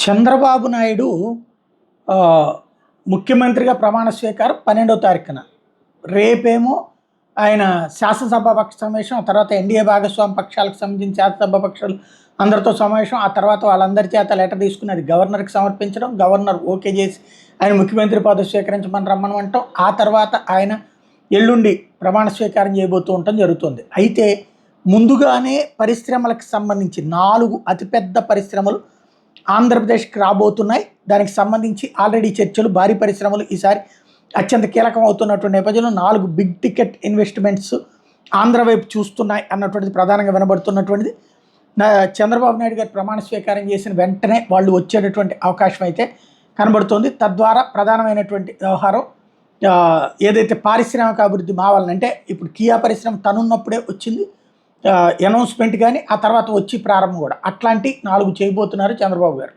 చంద్రబాబు నాయుడు ఆహ్, ముఖ్యమంత్రిగా ప్రమాణ స్వీకారం 12వ తారీఖున. రేపేమో ఆయన శాసనసభాపక్ష సమావేశం, ఆ తర్వాత ఎన్డీఏ భాగస్వామ్య పక్షాలకు సంబంధించి శాసనసభ పక్షాలు అందరితో సమావేశం, ఆ తర్వాత వాళ్ళందరి చేత లెటర్ తీసుకుని అది గవర్నర్‌కి సమర్పించడం, గవర్నర్ ఓకే చేసి ఆయన ముఖ్యమంత్రి పదవి స్వీకరించమని రమ్మనమంటం, ఆ తర్వాత ఆయన ఎల్లుండి ప్రమాణ స్వీకారం చేయబోతూ ఉండటం జరుగుతుంది. అయితే ముందుగానే పరిశ్రమలకు సంబంధించి 4 అతిపెద్ద పరిశ్రమలు ఆంధ్రప్రదేశ్‌కి రాబోతున్నాయి. దానికి సంబంధించి ఆల్రెడీ చర్చలు, భారీ పరిశ్రమలు ఈసారి అత్యంత కీలకం అవుతున్నటువంటి నేపథ్యంలో 4 బిగ్ టికెట్ ఇన్వెస్ట్‌మెంట్స్ ఆంధ్ర వైపు చూస్తున్నాయి అన్నటువంటిది ప్రధానంగా వినబడుతున్నటువంటిది. చంద్రబాబు నాయుడు గారు ప్రమాణ స్వీకారం చేసిన వెంటనే వాళ్ళు వచ్చేటటువంటి అవకాశం అయితే కనబడుతోంది. తద్వారా ప్రధానమైనటువంటి వ్యవహారం ఏదైతే పారిశ్రామిక అభివృద్ధి మావాలని, అంటే ఇప్పుడు కియా పరిశ్రమ తనున్నప్పుడే వచ్చింది అనౌన్స్మెంట్, కానీ ఆ తర్వాత వచ్చి ప్రారంభం కూడా అట్లాంటి 4 చేయబోతున్నారు చంద్రబాబు గారు.